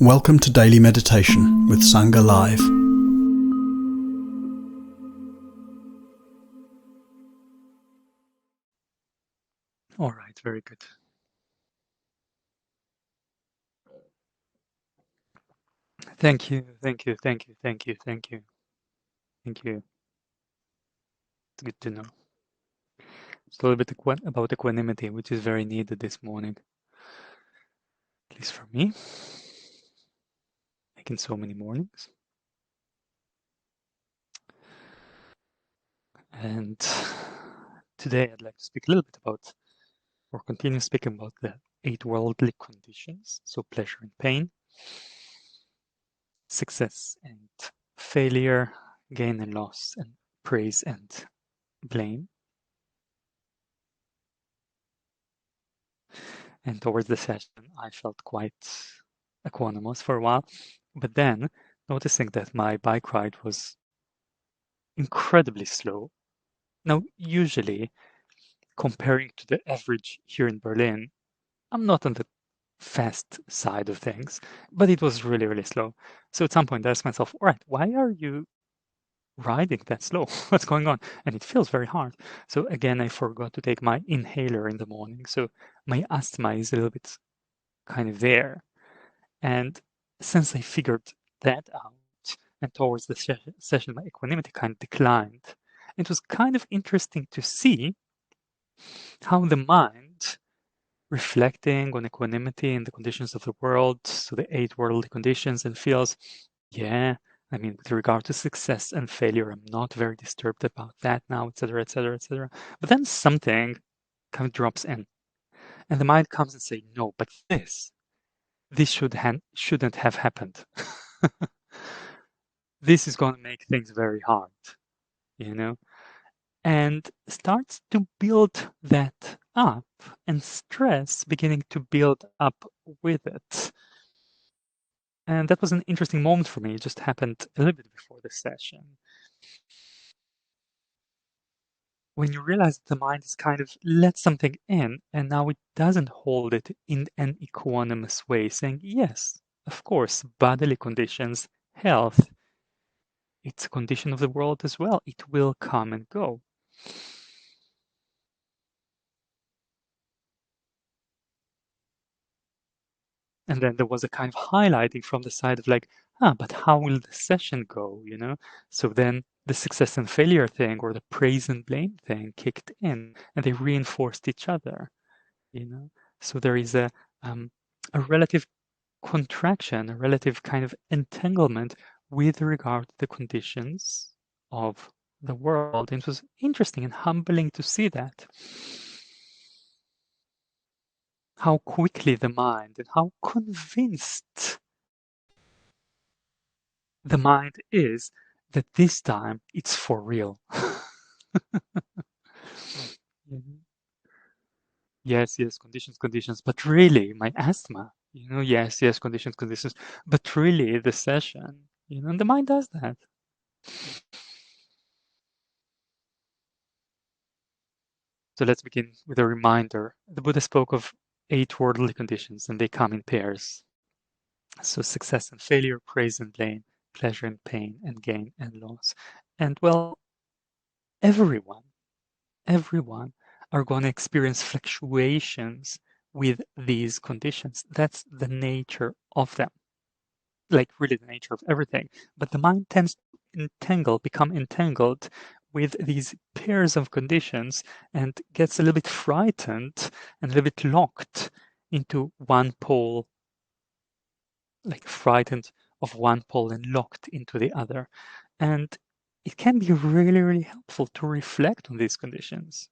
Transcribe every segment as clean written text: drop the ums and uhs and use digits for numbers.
Welcome to Daily Meditation with Sangha Live. All right, very good. Thank you. Thank you. It's good to know. It's a little bit about equanimity, which is very needed this morning, at least for me, like in so many mornings. And today I'd like to speak a little bit about, or continue speaking about, the 8 worldly conditions. So pleasure and pain, success and failure, gain and loss, and praise and blame. And towards the session, I felt quite equanimous for a while, but then noticing that my bike ride was incredibly slow. Now, usually, comparing to the average here in Berlin, I'm not on the fast side of things, but it was really, really slow. So at some point I asked myself, all right, why are you riding that slow? What's going on? And it feels very hard. So again, I forgot to take my inhaler in the morning. So my asthma is a little bit kind of there. And since I figured that out, and towards the session, my equanimity kind of declined. It was kind of interesting to see how the mind, reflecting on equanimity and the conditions of the world, so the 8 worldly conditions, and feels, yeah, I mean, with regard to success and failure, I'm not very disturbed about that now, etc., etc., etc. But then something kind of drops in, and the mind comes and says, no, but this shouldn't have happened. This is going to make things very hard, and starts to build that up, and stress beginning to build up with it. And that was an interesting moment for me. It just happened a little bit before the session. When you realize that the mind is kind of let something in, and now it doesn't hold it in an equanimous way, saying, yes, of course, bodily conditions, health, it's a condition of the world as well. It will come and go. And then there was a kind of highlighting from the side of like, but how will the session go, So then the success and failure thing, or the praise and blame thing, kicked in, and they reinforced each other, So there is a relative contraction, a relative kind of entanglement with regard to the conditions of the world. And it was interesting and humbling to see that. How quickly the mind, and how convinced the mind is that this time it's for real. Yes, conditions, but really my asthma, yes, conditions, but really the session, and the mind does that. So let's begin with a reminder. The Buddha spoke of 8 worldly conditions, and they come in pairs. So success and failure, praise and blame, pleasure and pain, and gain and loss. And well, everyone are going to experience fluctuations with these conditions. That's the nature of them, like really the nature of everything. But the mind tends to become entangled with these pairs of conditions, and gets a little bit frightened and a little bit locked into one pole, like frightened of one pole and locked into the other. And it can be really, really helpful to reflect on these conditions.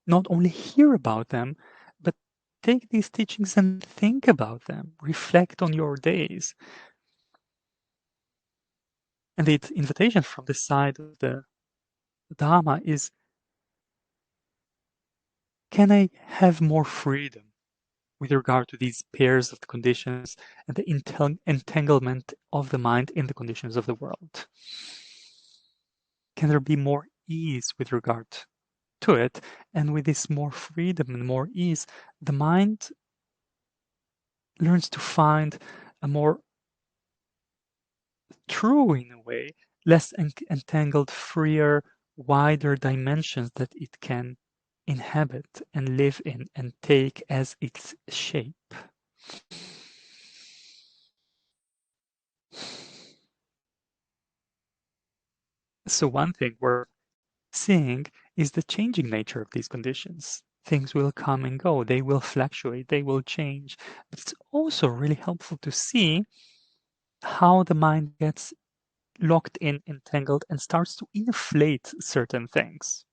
Not only hear about them, but take these teachings and think about them. Reflect on your days. And the invitation from the side of the Dharma is, can I have more freedom with regard to these pairs of the conditions and the entanglement of the mind in the conditions of the world? Can there be more ease with regard to it? And with this more freedom and more ease, the mind learns to find a more true, in a way, less entangled, freer, wider dimensions that it can inhabit and live in and take as its shape. So one thing we're seeing is the changing nature of these conditions. Things will come and go, they will fluctuate, they will change. But it's also really helpful to see how the mind gets locked in, entangled, and starts to inflate certain things.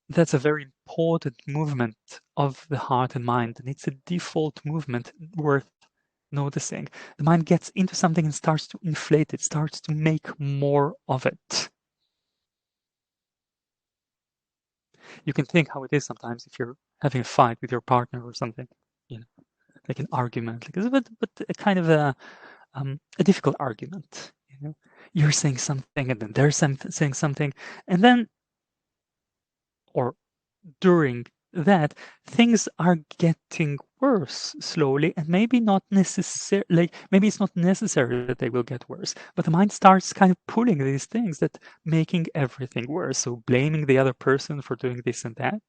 That's a very important movement of the heart and mind, and it's a default movement worth noticing. The mind gets into something and starts to inflate it, starts to make more of it. You can think how it is sometimes if you're having a fight with your partner or something, you know, like an argument, like but a kind of a difficult argument. You know, you're saying something and then they're saying something, and then or during that, things are getting worse slowly, and maybe not necessarily, like, maybe it's not necessary that they will get worse, but the mind starts kind of pulling these things that making everything worse. So blaming the other person for doing this and that,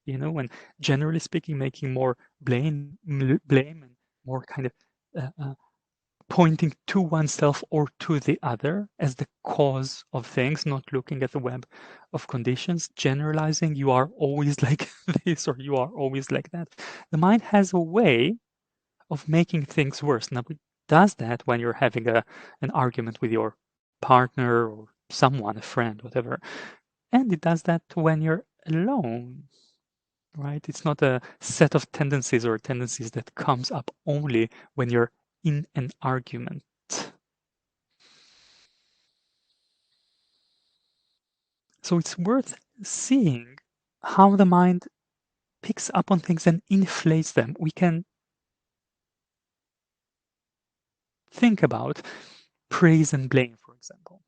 you know, and generally speaking, making more blame and more kind of pointing to oneself or to the other as the cause of things, not looking at the web of conditions, generalizing you are always like this or you are always like that. The mind has a way of making things worse. Now, it does that when you're having an argument with your partner or someone, a friend, whatever. And it does that when you're alone, right? It's not a set of tendencies or tendencies that comes up only when you're in an argument. So it's worth seeing how the mind picks up on things and inflates them. We can think about praise and blame, for example.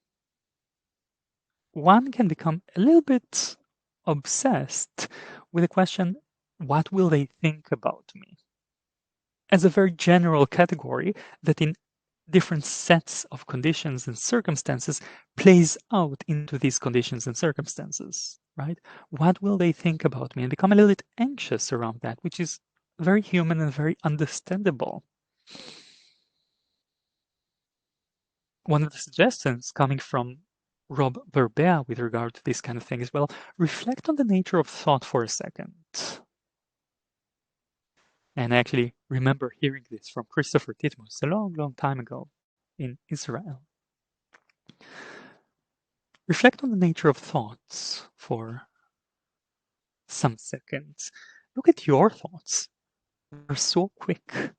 One can become a little bit obsessed with the question, what will they think about me? As a very general category that in different sets of conditions and circumstances plays out into these conditions and circumstances, right? What will they think about me? And become a little bit anxious around that, which is very human and very understandable. One of the suggestions coming from Rob Berbea with regard to this kind of thing is, well, reflect on the nature of thought for a second. And I actually remember hearing this from Christopher Titmuss a long, long time ago in Israel. Reflect on the nature of thoughts for some seconds. Look at your thoughts. They're so quick,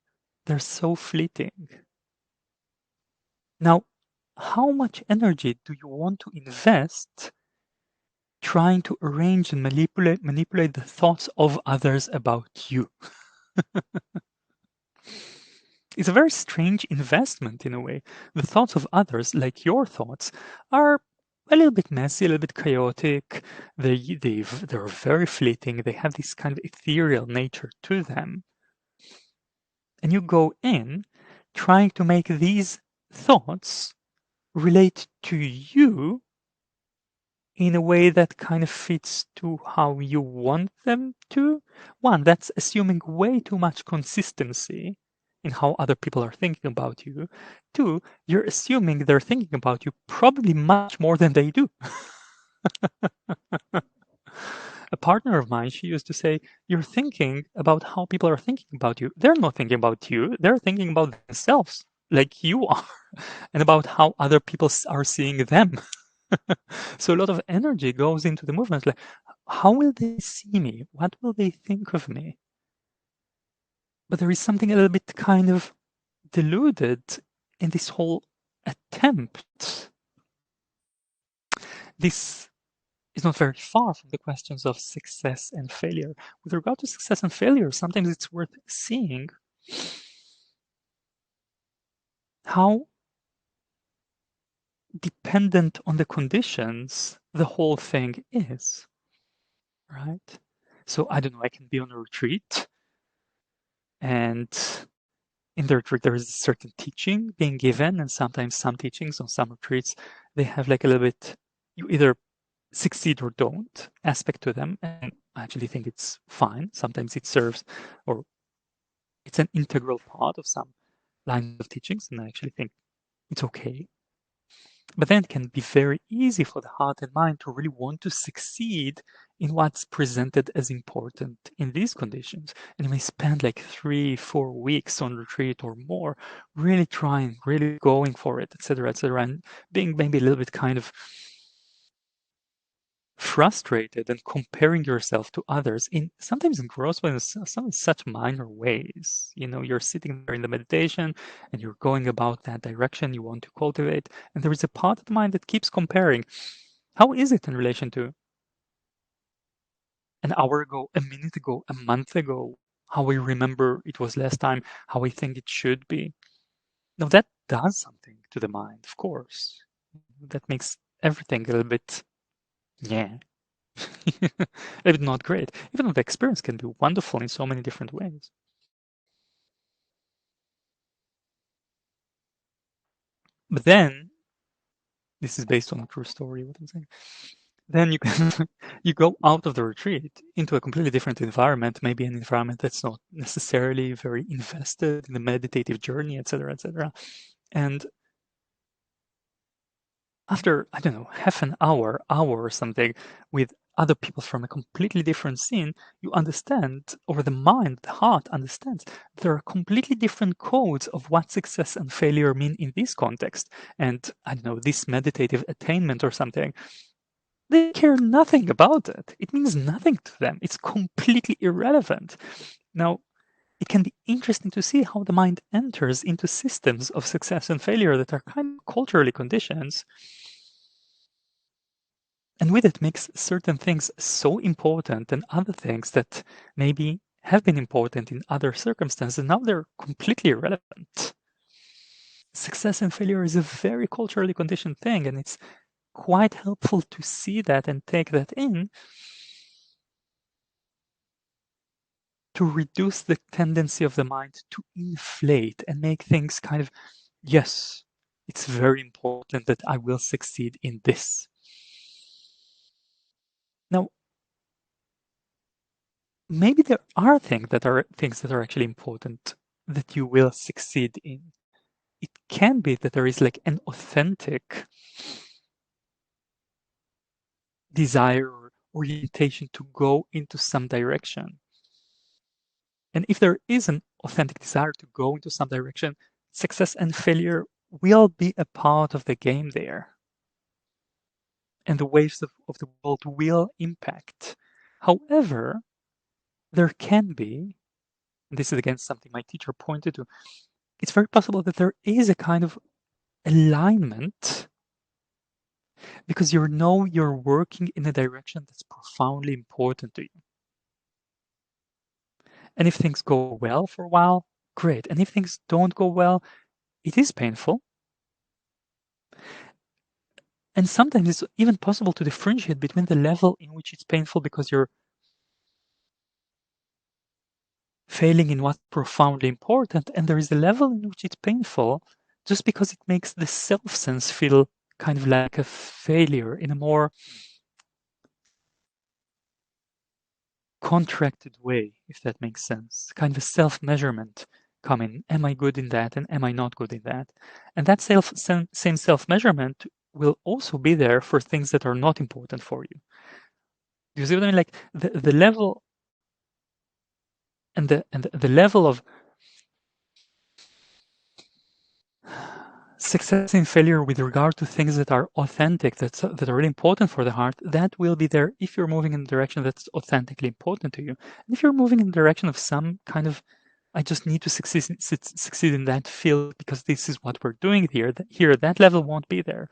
they're so fleeting. Now, how much energy do you want to invest trying to arrange and manipulate the thoughts of others about you? It's a very strange investment in a way. The thoughts of others, like your thoughts, are a little bit messy, a little bit chaotic. They're very fleeting. They have this kind of ethereal nature to them. And you go in trying to make these thoughts relate to you in a way that kind of fits to how you want them to. One, that's assuming way too much consistency in how other people are thinking about you. Two, you're assuming they're thinking about you probably much more than they do. A partner of mine, she used to say, you're thinking about how people are thinking about you. They're not thinking about you, they're thinking about themselves, like you are, and about how other people are seeing them. So a lot of energy goes into the movement. Like, how will they see me? What will they think of me? But there is something a little bit kind of deluded in this whole attempt. This is not very far from the questions of success and failure. With regard to success and failure, sometimes it's worth seeing how dependent on the conditions the whole thing is, right? So I don't know, I can be on a retreat And in the retreat, there is a certain teaching being given, and sometimes some teachings on some retreats, they have like a little bit, you either succeed or don't aspect to them. And I actually think it's fine. Sometimes it serves, or it's an integral part of some lines of teachings, and I actually think it's okay. But then it can be very easy for the heart and mind to really want to succeed in what's presented as important in these conditions. And you may spend like 3-4 weeks on retreat or more, really trying, really going for it, etc., and being maybe a little bit kind of frustrated and comparing yourself to others in sometimes in gross ways, some in such minor ways. You're sitting there in the meditation and you're going about that direction you want to cultivate, and there is a part of the mind that keeps comparing. How is it in relation to an hour ago, a minute ago, a month ago? How we remember it was last time, how we think it should be. Now that does something to the mind, of course. That makes everything a little bit, yeah. Maybe not great, even though the experience can be wonderful in so many different ways. But then, this is based on a true story, what I'm saying. Then you can you go out of the retreat into a completely different environment, maybe an environment that's not necessarily very invested in the meditative journey, etc., etc. And after, I don't know, half an hour or something with other people from a completely different scene, you understand, or the mind, the heart understands, there are completely different codes of what success and failure mean in this context. And I don't know, this meditative attainment or something, they care nothing about it. It means nothing to them. It's completely irrelevant. Now, it can be interesting to see how the mind enters into systems of success and failure that are kind of culturally conditioned, and with it makes certain things so important and other things that maybe have been important in other circumstances, now they're completely irrelevant. Success and failure is a very culturally conditioned thing, and it's quite helpful to see that and take that in to reduce the tendency of the mind to inflate and make things kind of, yes, it's very important that I will succeed in this. Now, maybe there are things that are actually important that you will succeed in. It can be that there is like an authentic desire or orientation to go into some direction. And if there is an authentic desire to go into some direction, success and failure will be a part of the game there. And the waves of the world will impact. However, there can be, and this is again something my teacher pointed to, it's very possible that there is a kind of alignment because you know you're working in a direction that's profoundly important to you. And if things go well for a while, great. And if things don't go well, it is painful. And sometimes it's even possible to differentiate between the level in which it's painful because you're failing in what's profoundly important, and there is a level in which it's painful just because it makes the self sense feel kind of like a failure in a more contracted way, if that makes sense. Kind of a self-measurement coming. Am I good in that, and am I not good in that? And that same self-measurement will also be there for things that are not important for you. Do you see what I mean? Like the level and the level of success and failure with regard to things that are authentic, that are really important for the heart, that will be there if you're moving in the direction that's authentically important to you. And if you're moving in the direction of some kind of, I just need to succeed in that field because this is what we're doing here, that level won't be there.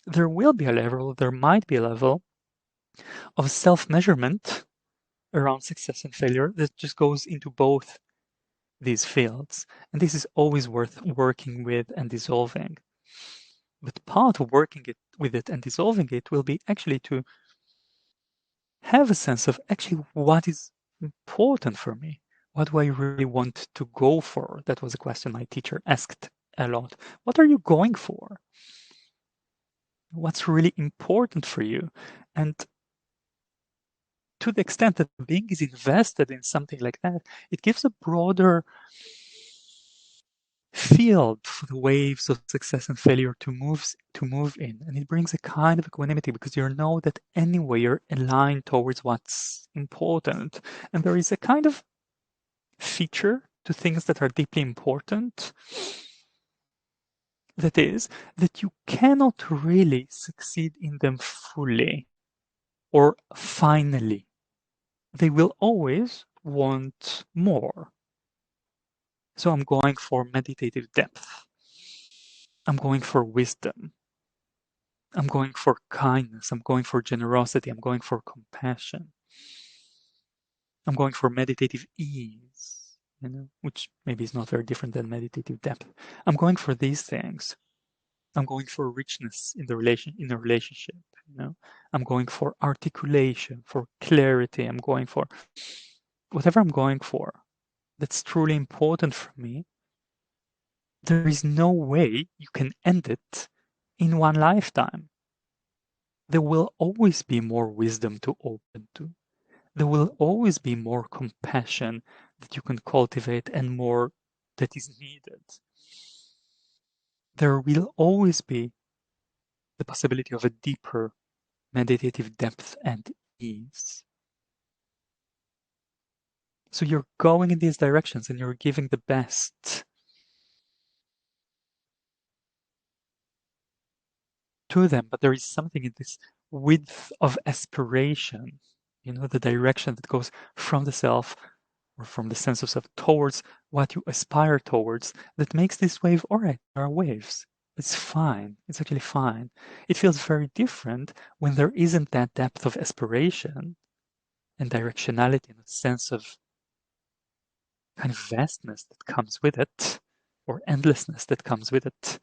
There will be a level, there might be a level of self-measurement around success and failure that just goes into both these fields. And this is always worth working with and dissolving. But part of working with it and dissolving it will be actually to have a sense of actually what is important for me, What do I really want to go for? That was a question my teacher asked a lot. What are you going for? What's really important for you? And to the extent that the being is invested in something like that, it gives a broader field for the waves of success and failure to move in, and it brings a kind of equanimity because you know that anyway you're aligned towards what's important, and there is a kind of feature to things that are deeply important, that is that you cannot really succeed in them fully or finally. They will always want more. So I'm going for meditative depth. I'm going for wisdom. I'm going for kindness. I'm going for generosity. I'm going for compassion. I'm going for meditative ease, which maybe is not very different than meditative depth. I'm going for these things. I'm going for richness in a relationship. I'm going for articulation, for clarity. I'm going for whatever I'm going for that's truly important for me. There is no way you can end it in one lifetime. There will always be more wisdom to open to. There will always be more compassion that you can cultivate and more that is needed. There will always be the possibility of a deeper meditative depth and ease. So you're going in these directions and you're giving the best to them, but there is something in this width of aspiration, the direction that goes from the self or from the sense of self towards what you aspire towards, that makes this wave, all right, there are waves. It's fine. It's actually fine. It feels very different when there isn't that depth of aspiration and directionality and a sense of kind of vastness that comes with it, or endlessness that comes with it.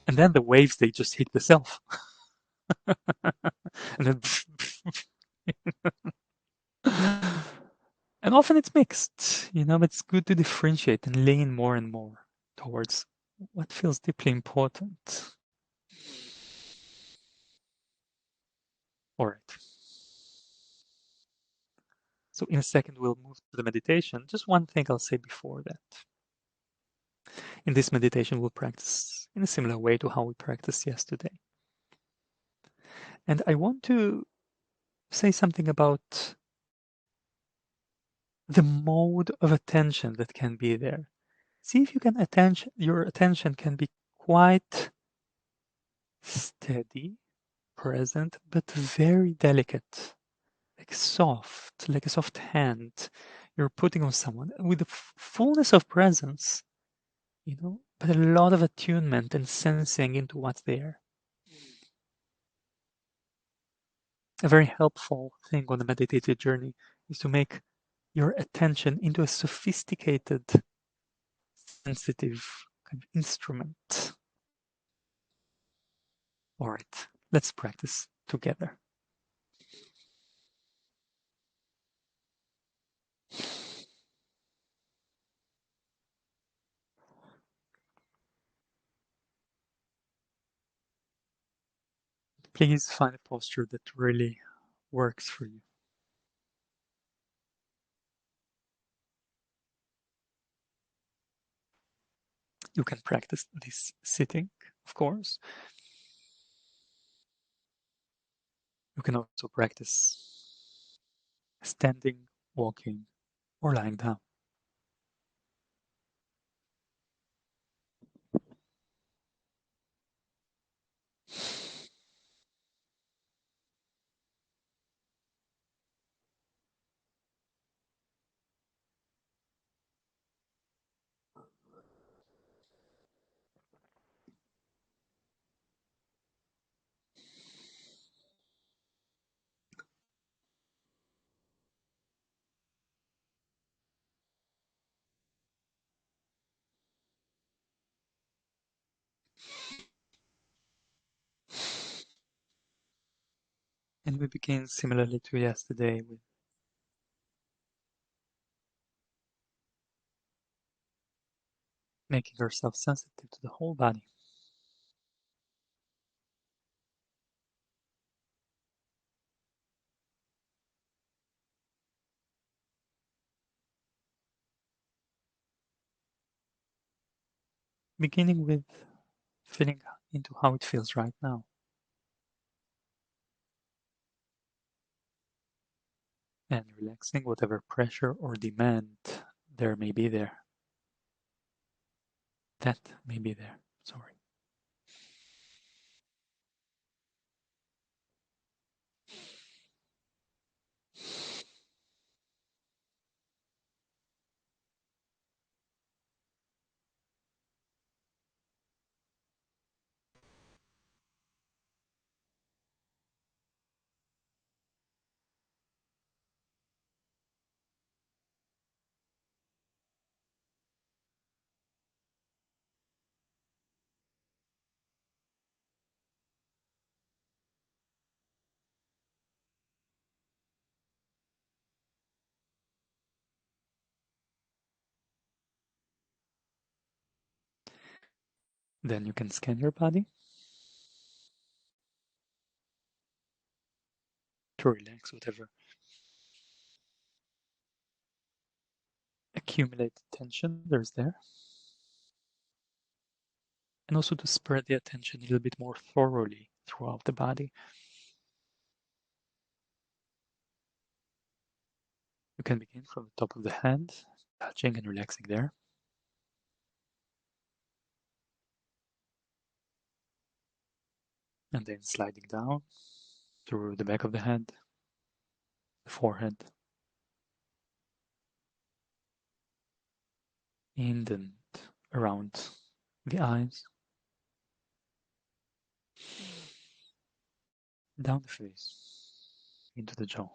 And then the waves, they just hit the self. And then and often it's mixed, it's good to differentiate and lean more and more towards what feels deeply important. All right. So in a second, we'll move to the meditation. Just one thing I'll say before that. In this meditation, we'll practice in a similar way to how we practiced yesterday. And I want to say something about the mode of attention that can be there. See if you can your attention can be quite steady, present, but very delicate, like a soft hand you're putting on someone with the fullness of presence, but a lot of attunement and sensing into what's there. A very helpful thing on the meditative journey is to make your attention into a sophisticated, sensitive kind of instrument. All right, let's practice together. Please find a posture that really works for you. You can practice this sitting, of course. You can also practice standing, walking, or lying down. And we begin similarly to yesterday with making yourself sensitive to the whole body. Beginning with feeling into how it feels right now. And relaxing whatever pressure or demand there may be there. That may be there, sorry. Then you can scan your body to relax whatever accumulated tension there's there. And also to spread the attention a little bit more thoroughly throughout the body. You can begin from the top of the head, touching and relaxing there. And then sliding down through the back of the head, the forehead, in and around the eyes, down the face, into the jaw.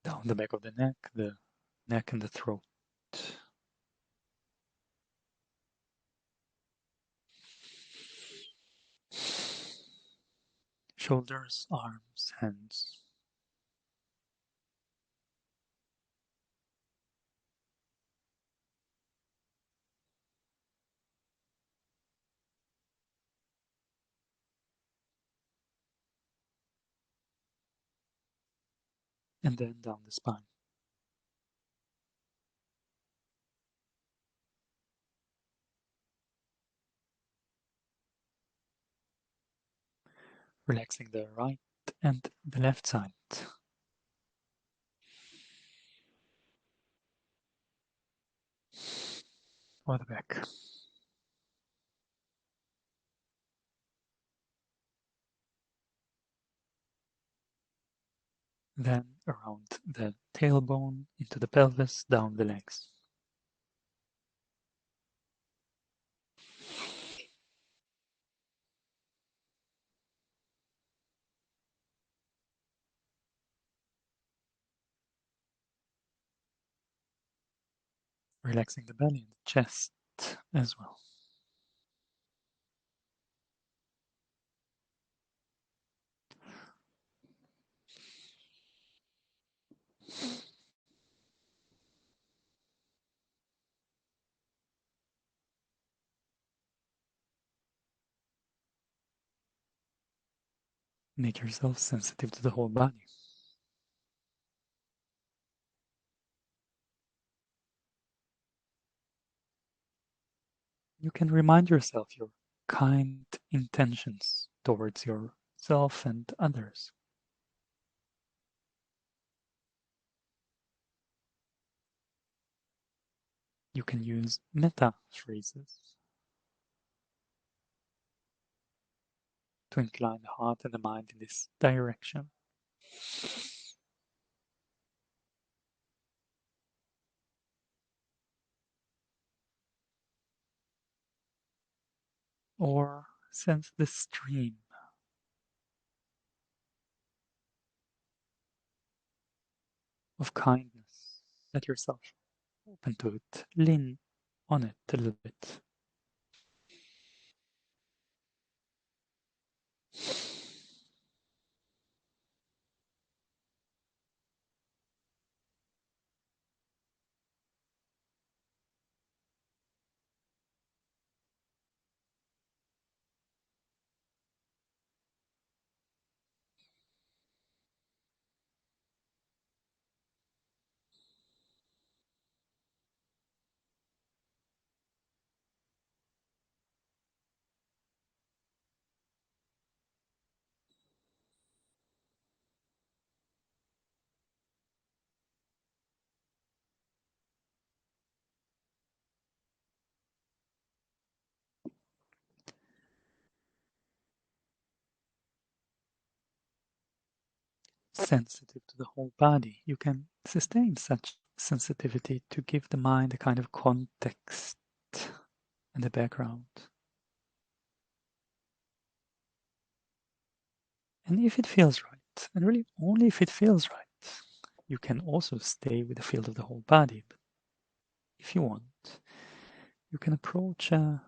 Down the back of the neck and the throat. Shoulders, arms, hands. And then down the spine. Relaxing the right and the left side. Or the back. Then around the tailbone, into the pelvis, down the legs. Relaxing the belly and the chest as well. Make yourself sensitive to the whole body. You can remind yourself your kind intentions towards yourself and others. You can use metta phrases to incline the heart and the mind in this direction. Or sense the stream of kindness. Let yourself open to it. Lean on it a little bit. sensitive to the whole body. You can sustain such sensitivity to give the mind a kind of context and a background. And if it feels right, and really only if it feels right, you can also stay with the field of the whole body. But if you want, you can approach a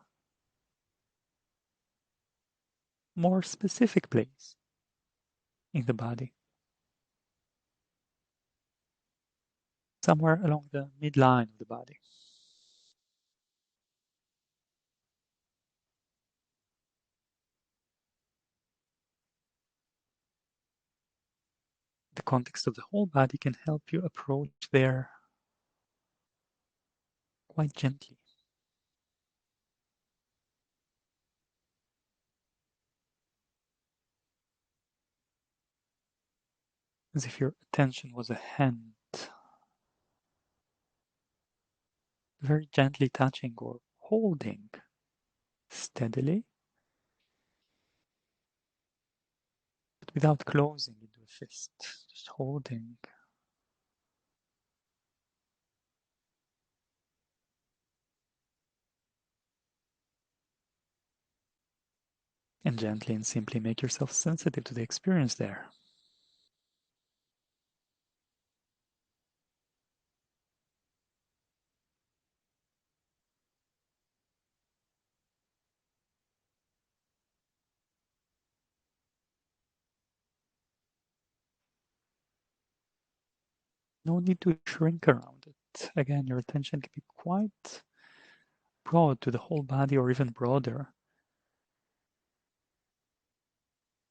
more specific place in the body, somewhere along the midline of the body. The context of the whole body can help you approach there quite gently. As if your attention was a hand, very gently touching or holding steadily, but without closing into a fist, just holding. And gently and simply make yourself sensitive to the experience there. No need to shrink around it. Again, your attention can be quite broad to the whole body or even broader.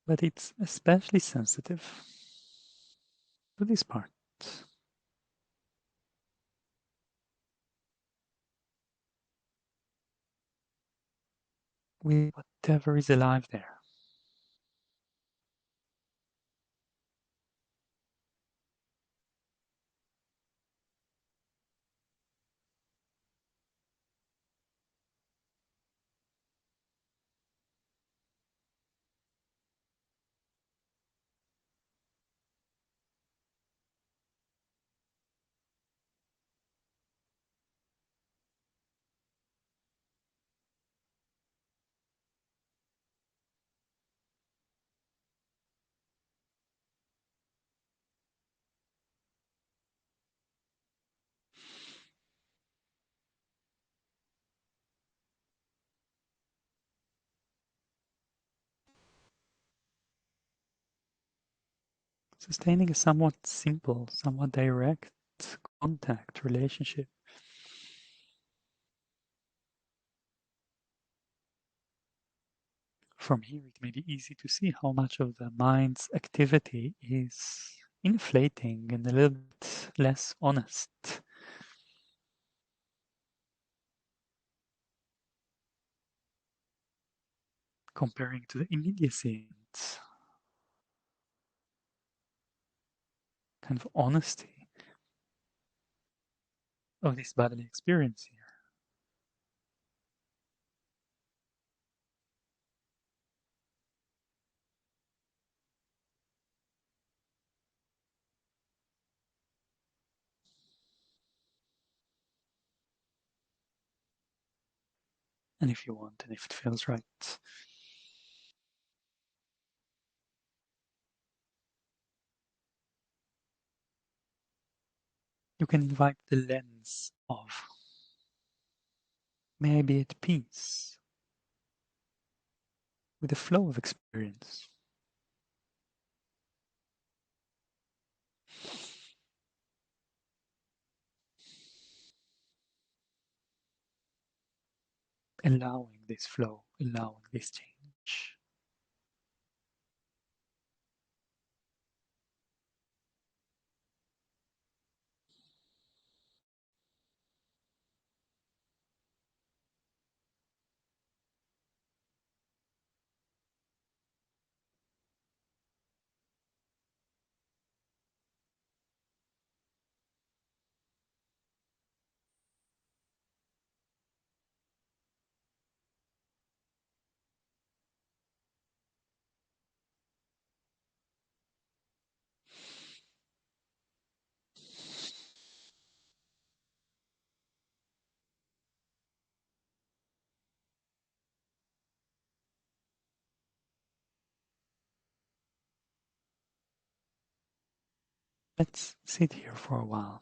But it's especially sensitive to this part, with whatever is alive there. Sustaining a somewhat simple, somewhat direct contact relationship. From here, it may be easy to see how much of the mind's activity is inflating and a little bit less honest, comparing to the immediacy and kind of honesty of this bodily experience here. And if you want, and if it feels right, you can invite the lens of may I be at peace with the flow of experience. Allowing this flow, allowing this change. Let's sit here for a while.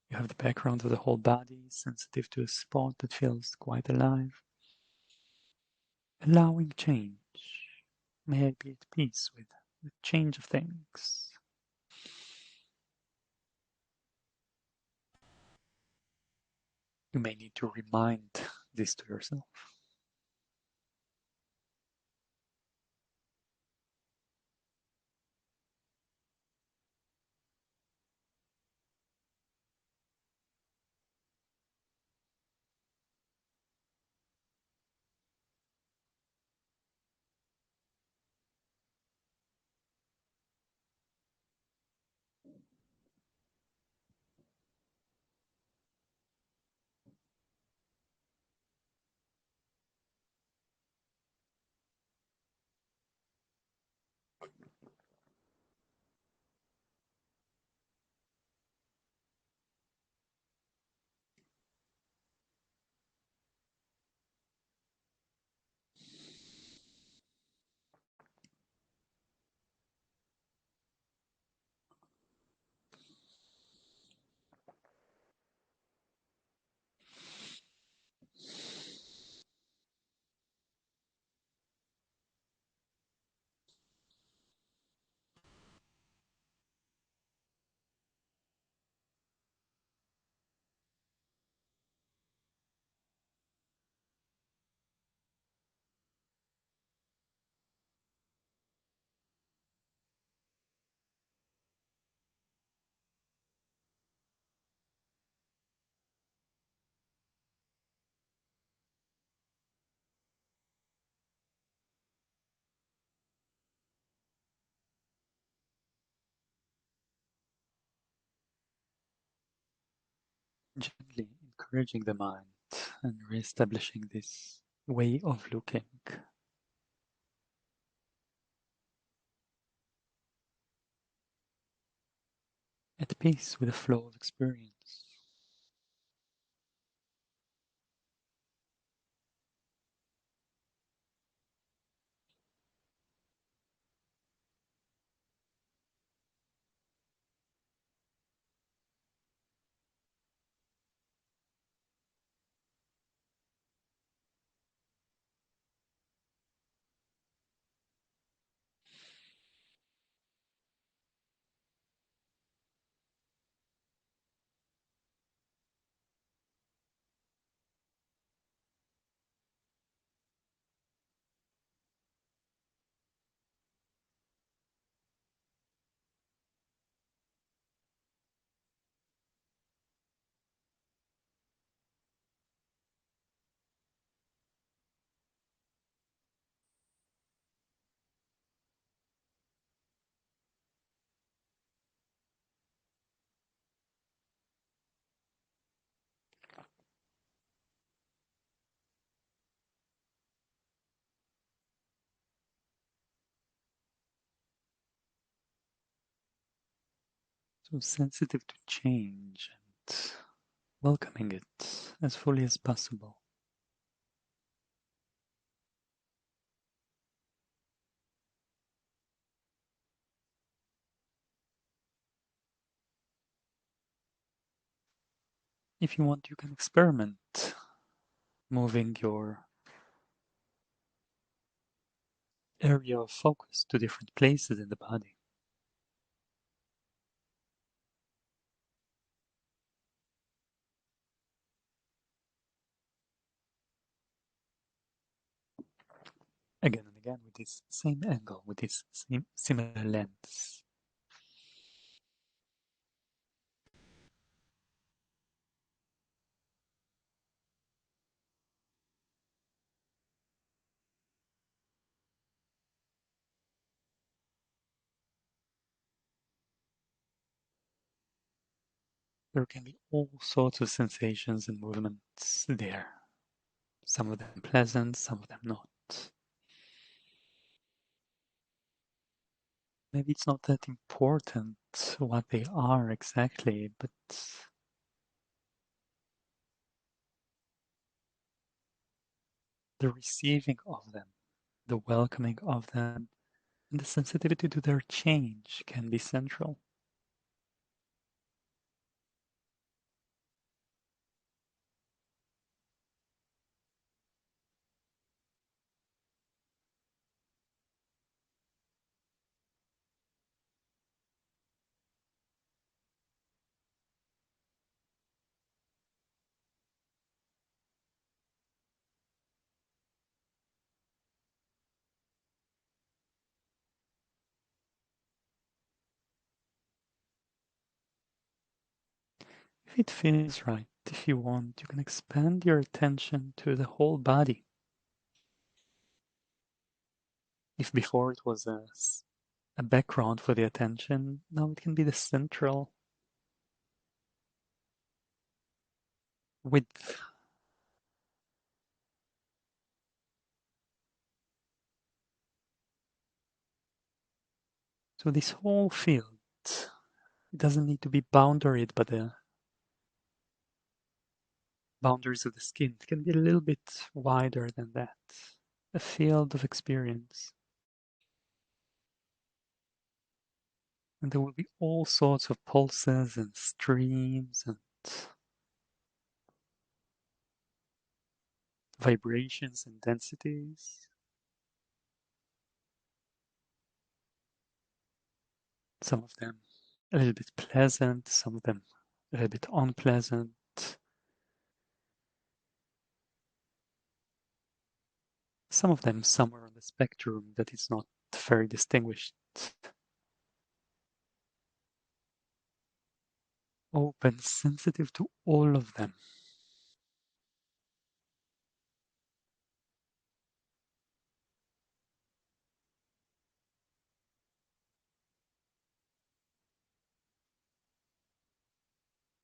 You have the background of the whole body, sensitive to a spot that feels quite alive. Allowing change. May I be at peace with the change of things. You may need to remind this to yourself. Gently encouraging the mind and re-establishing this way of looking. At peace with the flow of experience. So sensitive to change and welcoming it as fully as possible. If you want, you can experiment moving your area of focus to different places in the body. Again and again with this same angle, with this same similar lens. There can be all sorts of sensations and movements there. Some of them pleasant, some of them not. Maybe it's not that important what they are exactly, but the receiving of them, the welcoming of them, And the sensitivity to their change can be central. If it feels right, if you want, you can expand your attention to the whole body. If before it was a background for the attention, now it can be the central width. So this whole field, it doesn't need to be boundaried by the boundaries of the skin. It can be a little bit wider than that. A field of experience. And there will be all sorts of pulses and streams and vibrations and densities. Some of them a little bit pleasant, some of them a little bit unpleasant. Some of them somewhere on the spectrum that is not very distinguished. Open, sensitive to all of them.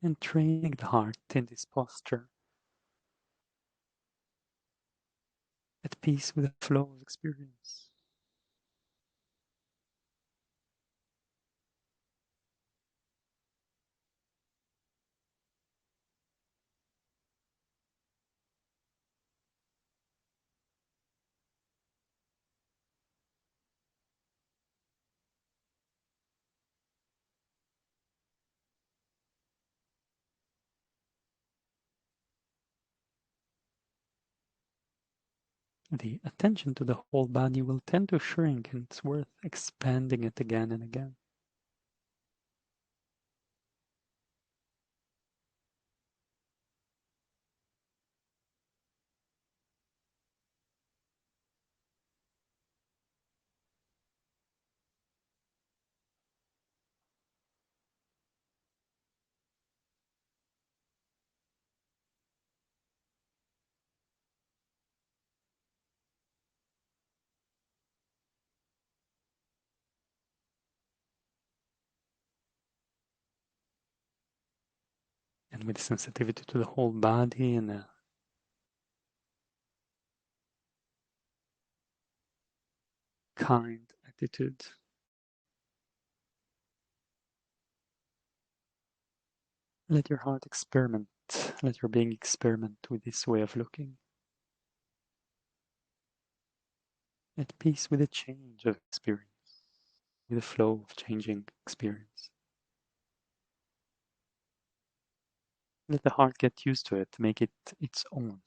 And training the heart in this posture, at peace with the flow of experience. The attention to the whole body will tend to shrink, and it's worth expanding it again and again. And with sensitivity to the whole body and a kind attitude, let your heart experiment, let your being experiment with this way of looking. At peace with the change of experience, with the flow of changing experience. Let the heart get used to it, make it its own.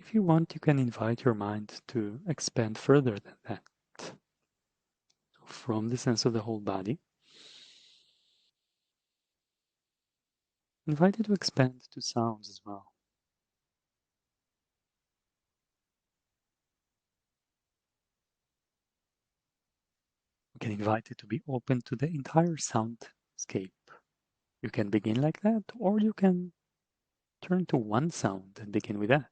If you want, you can invite your mind to expand further than that. So from the sense of the whole body, invite it to expand to sounds as well. You can invite it to be open to the entire soundscape. You can begin like that, or you can turn to one sound and begin with that.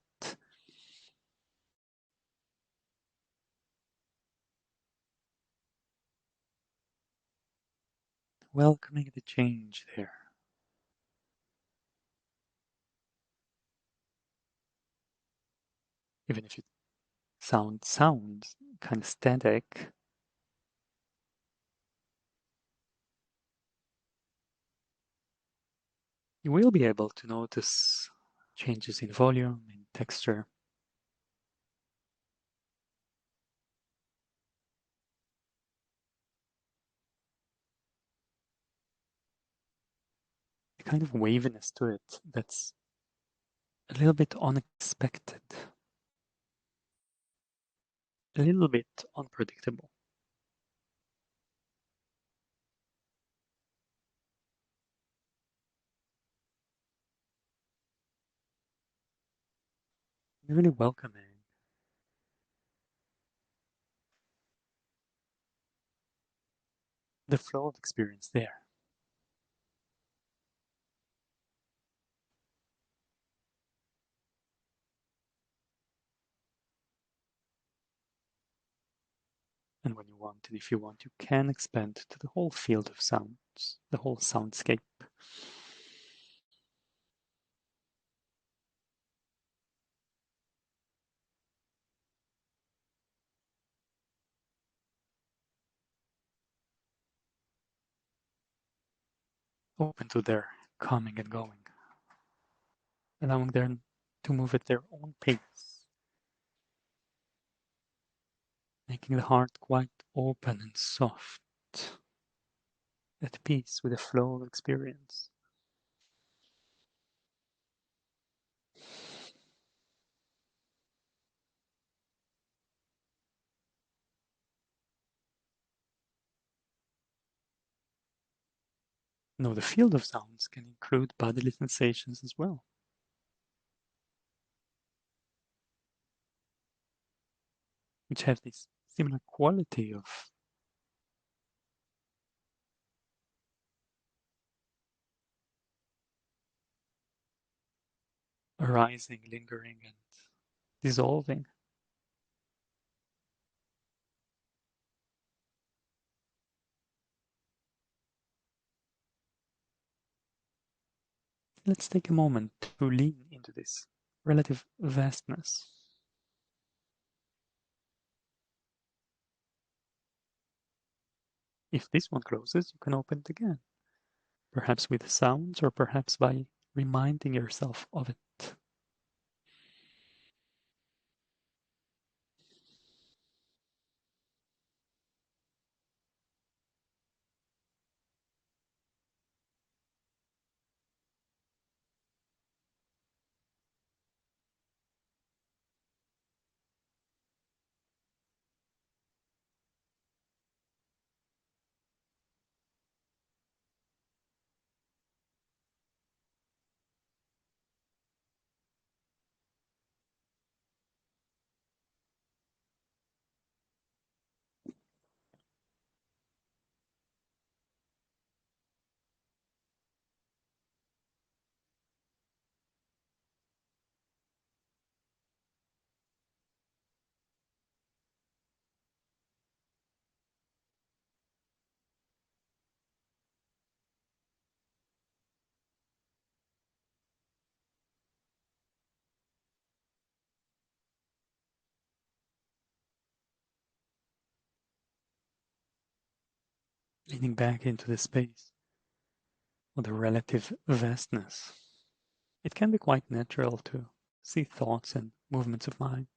Welcoming the change there. Even if it sounds kind of static, you will be able to notice changes in volume, in texture. A kind of waviness to it that's a little bit unexpected, a little bit unpredictable. You're really welcoming the flow of experience there. And when you want, and if you want, you can expand to the whole field of sounds, the whole soundscape. Open to their coming and going, allowing them to move at their own pace, making the heart quite open and soft, at peace with the flow of experience. No, the field of sounds can include bodily sensations as well, which have this similar quality of arising, lingering, and dissolving. Let's take a moment to lean into this relative vastness. If this one closes, you can open it again, perhaps with sounds or perhaps by reminding yourself of it. Leaning back into the space or the relative vastness. It can be quite natural to see thoughts and movements of mind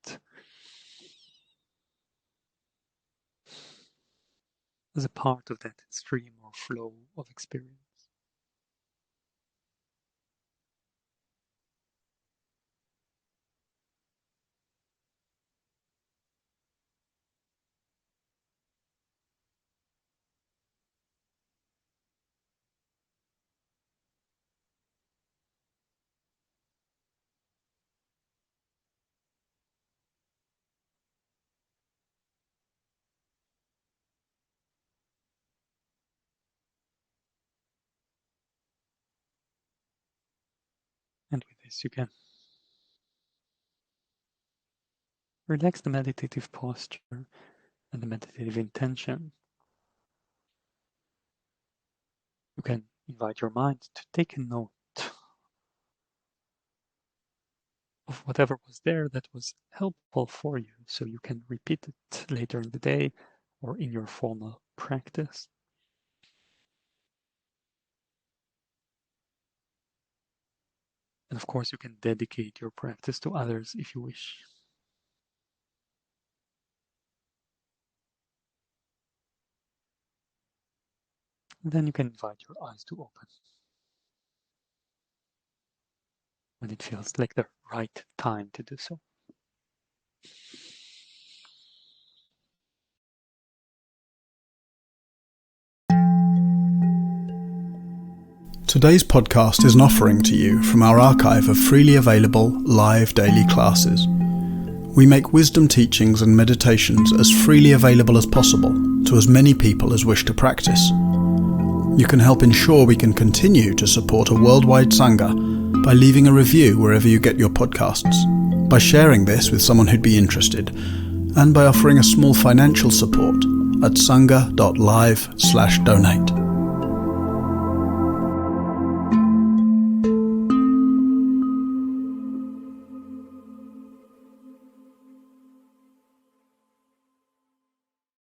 as a part of that stream or flow of experience. this, you can relax the meditative posture and the meditative intention. You can invite your mind to take a note of whatever was there that was helpful for you, so you can repeat it later in the day or in your formal practice. And of course, you can dedicate your practice to others if you wish. And then you can invite your eyes to open when it feels like the right time to do so. Today's podcast is an offering to you from our archive of freely available live daily classes. We make wisdom teachings and meditations as freely available as possible to as many people as wish to practice. You can help ensure we can continue to support a worldwide Sangha by leaving a review wherever you get your podcasts, by sharing this with someone who'd be interested, and by offering a small financial support at sangha.live/donate.